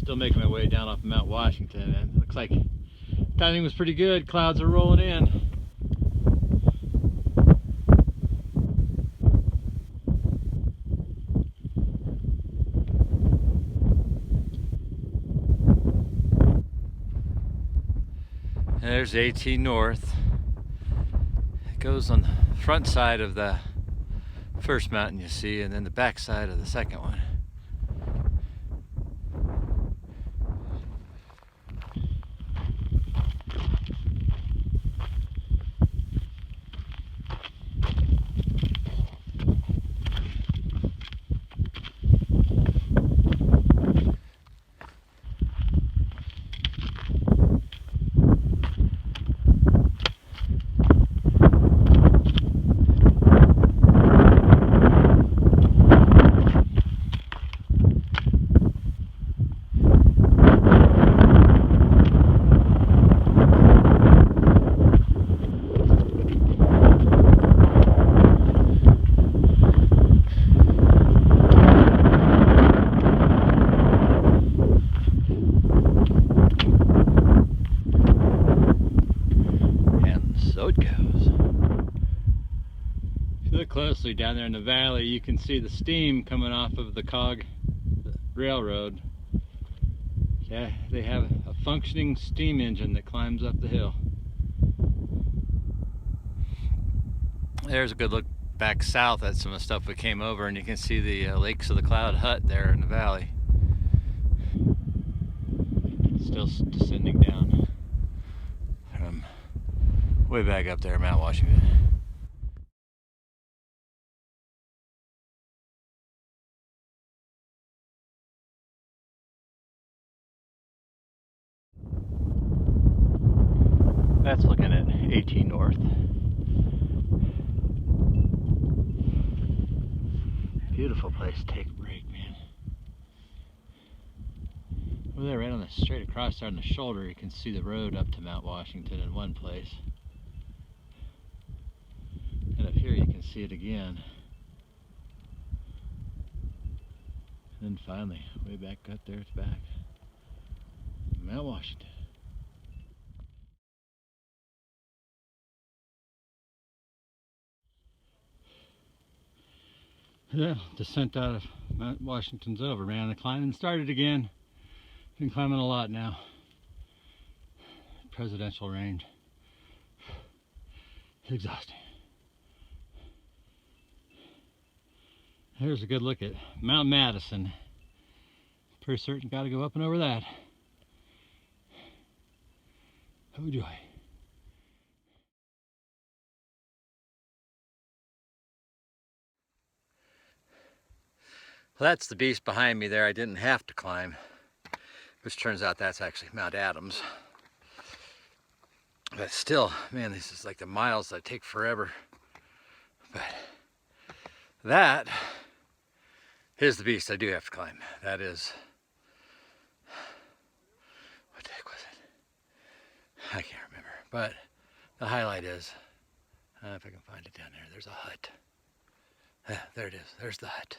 Still making my way down off Mount Washington, and it looks like timing was pretty good. Clouds are rolling in. There's AT North. It goes on the front side of the first mountain you see, and then the back side of the second one. Closely down there in the valley, you can see the steam coming off of the cog railroad. Yeah, they have a functioning steam engine that climbs up the hill. There's a good look back south at some of the stuff we came over, and you can see the Lakes of the Cloud hut there in the valley. Still descending down from way back up there, Mount Washington. That's looking at AT North. Beautiful place to take a break, man. Over there, right on the straight across there on the shoulder, you can see the road up to Mount Washington in one place. And up here you can see it again. And then finally, way back up there, it's back. Mount Washington. Yeah, descent out of Mount Washington's over, man. The climbing started again. Been climbing a lot now. Presidential range. It's exhausting. Here's a good look at Mount Madison. Pretty certain got to go up and over that. Oh joy. Well, that's the beast behind me there I didn't have to climb, which turns out that's actually Mount Adams. But still, man, this is like the miles that take forever. But that is the beast I do have to climb. That is, what the heck was it? I can't remember. But the highlight is, if I can find it down there, there's a hut. There it is, there's the hut.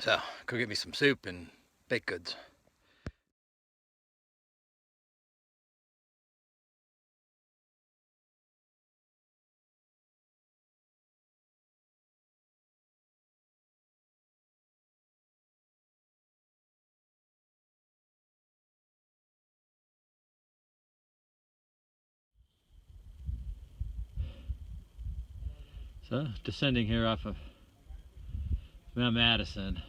So, go get me some soup and baked goods. So, descending here off of Mount Madison.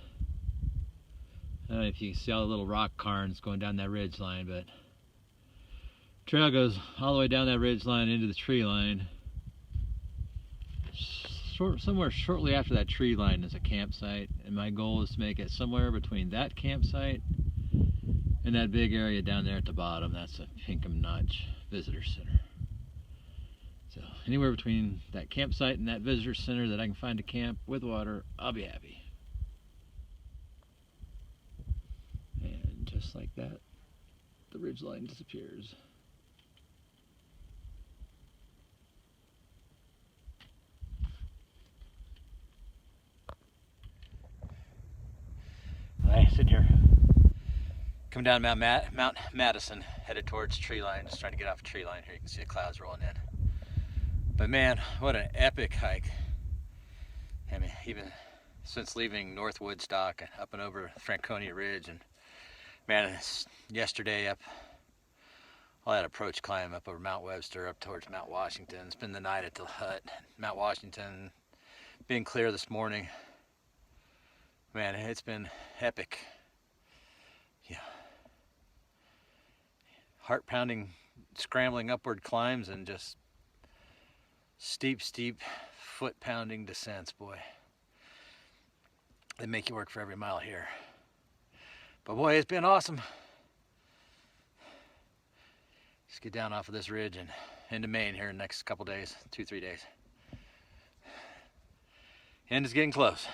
I don't know if you can see all the little rock cairns going down that ridge line, but trail goes all the way down that ridge line into the tree line. Somewhere shortly after that tree line is a campsite, and my goal is to make it somewhere between that campsite and that big area down there at the bottom. That's the Pinkham Notch Visitor Center. So anywhere between that campsite and that visitor center that I can find a camp with water, I'll be happy. And just like that, the ridgeline disappears. sitting here. Coming down Mount Madison, headed towards tree line. Just trying to get off a tree line here. You can see the clouds rolling in. But man, what an epic hike. I mean, even since leaving North Woodstock and up and over Franconia Ridge, and man, yesterday up all that approach climb up over Mount Webster, up towards Mount Washington. Spend the night at the hut, Mount Washington, being clear this morning. Man, it's been epic. Yeah. Heart-pounding, scrambling upward climbs and just steep, foot-pounding descents, boy. They make you work for every mile here. But boy, it's been awesome. Just get down off of this ridge and into Maine here in the next couple days, 2-3 days. End is getting close.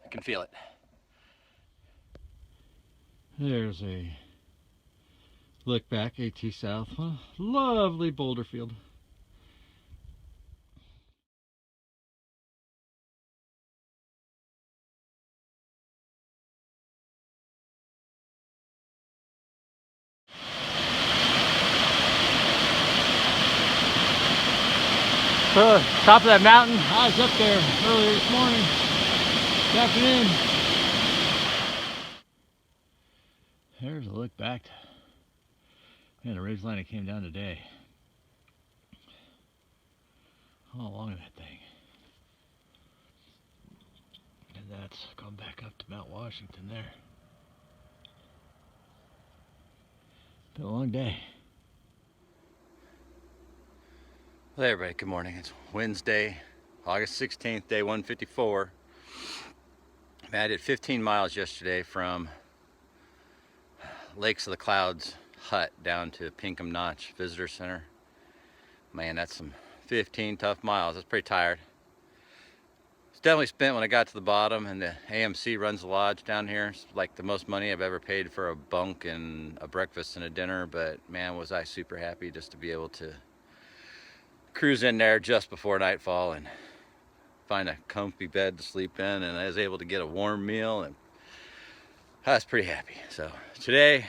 I can feel it. There's a look back, AT South. Oh, lovely boulder field. So, top of that mountain, I was up there earlier this morning, this afternoon. There's a look back to, man, the ridge line that came down today. All along that thing. And that's gone back up to Mount Washington there. Been a long day. Well, hey everybody, good morning. It's Wednesday, August 16th, day 154. I did 15 miles yesterday from Lakes of the Clouds hut down to Pinkham Notch Visitor Center. Man, that's some 15 tough miles. That's pretty tired. It's definitely spent when I got to the bottom, and the AMC runs the lodge down here. It's like the most money I've ever paid for a bunk and a breakfast and a dinner, but man, was I super happy just to be able to cruise in there just before nightfall and find a comfy bed to sleep in, and I was able to get a warm meal, and I was pretty happy. So today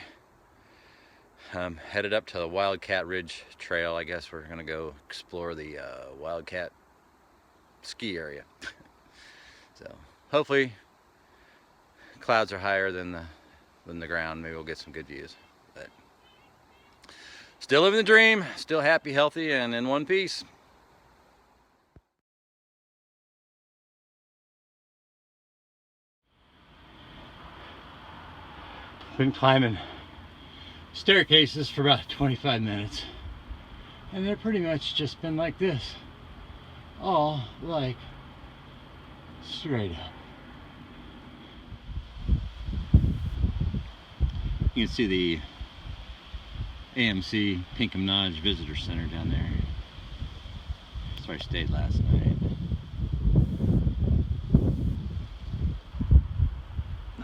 I'm headed up to the Wildcat Ridge Trail. I guess we're gonna go explore the Wildcat ski area. So hopefully clouds are higher than the ground. Maybe we'll get some good views. But still living the dream, still happy, healthy, and in one piece. Been climbing staircases for about 25 minutes, and they're pretty much just been like this, all like straight up. You can see the AMC Pinkham Notch Visitor Center down there. That's where I stayed last night.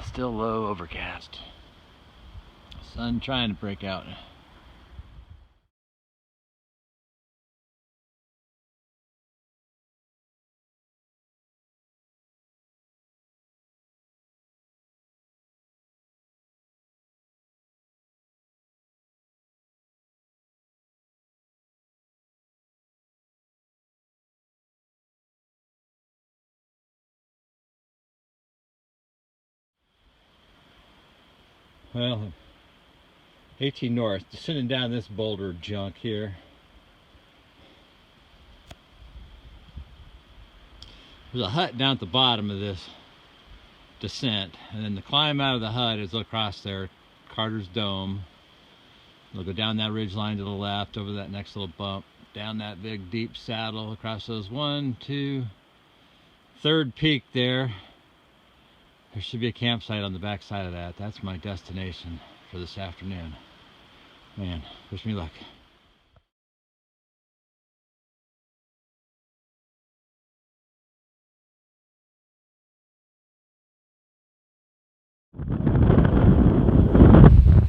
Still low, overcast. Sun trying to break out. Well, 18 north, descending down this boulder junk here. There's a hut down at the bottom of this descent, and then the climb out of the hut is across there, Carter's Dome. We'll go down that ridge line to the left, over that next little bump, down that big deep saddle, across those 1, 2, third peak there. There should be a campsite on the back side of that. That's my destination for this afternoon. Man, wish me luck.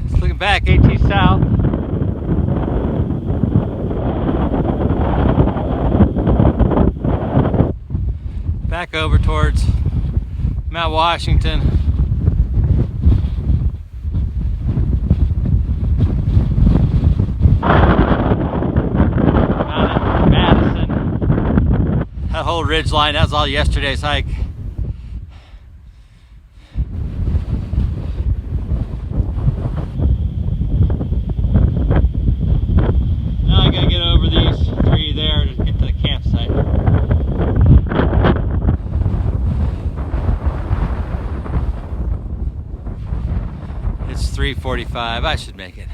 Just looking back, AT South. Back over towards Mount Washington. That whole ridge line, that was all yesterday's hike. Now I gotta get over these three there to get to the campsite. It's 3:45, I should make it.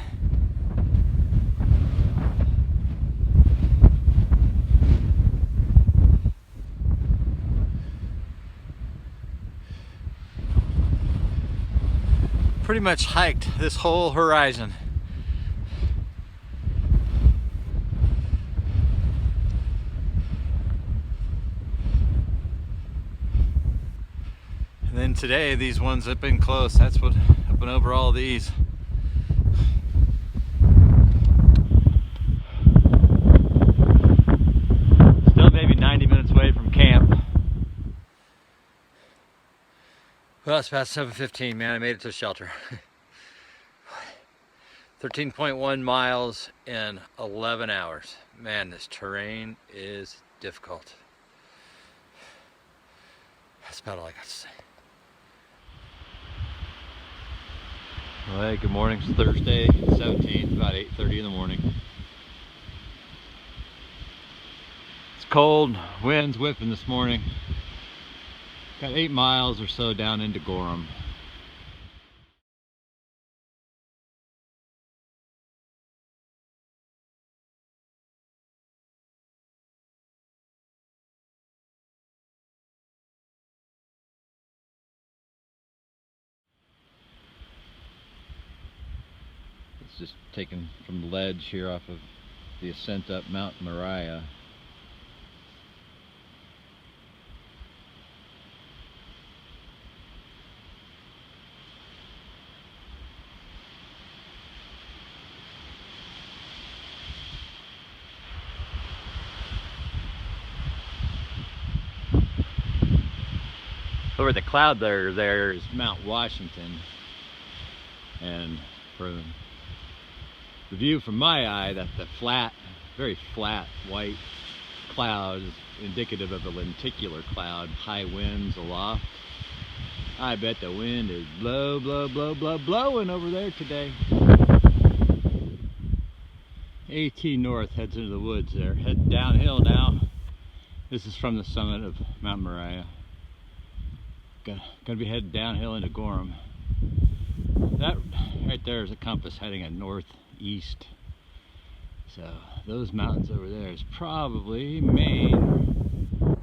Pretty much hiked this whole horizon. And then today, these ones have been close. That's what I've been over all these. Still maybe 90 minutes away from camp. Well, it's past 7:15, man. I made it to the shelter. 13.1 miles in 11 hours. Man, this terrain is difficult. That's about all I got to say. Well, hey, good morning. It's Thursday, 17th, about 8:30 in the morning. It's cold, winds whipping this morning. Got 8 miles or so down into Gorham. It's just taken from the ledge here off of the ascent up Mount Moriah. Over the cloud there is Mount Washington, and from the view from my eye, that the flat, very flat white cloud is indicative of a lenticular cloud, high winds aloft. I bet the wind is blowing over there today. AT North heads into the woods there, heading downhill now. This is from the summit of Mount Moriah. Gonna be headed downhill into Gorham. That right there is a compass heading at northeast. So those mountains over there is probably Maine.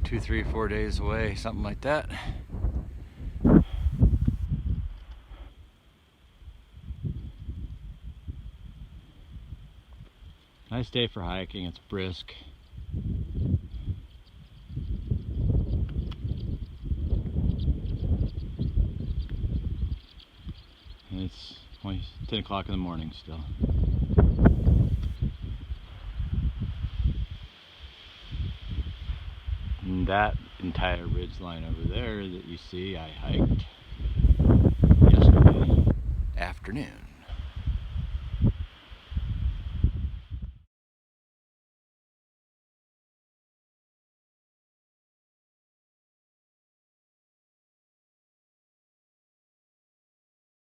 2, 3, 4 days away, something like that. Nice day for hiking. It's brisk. It's 10 o'clock in the morning still. And that entire ridge line over there that you see, I hiked yesterday afternoon.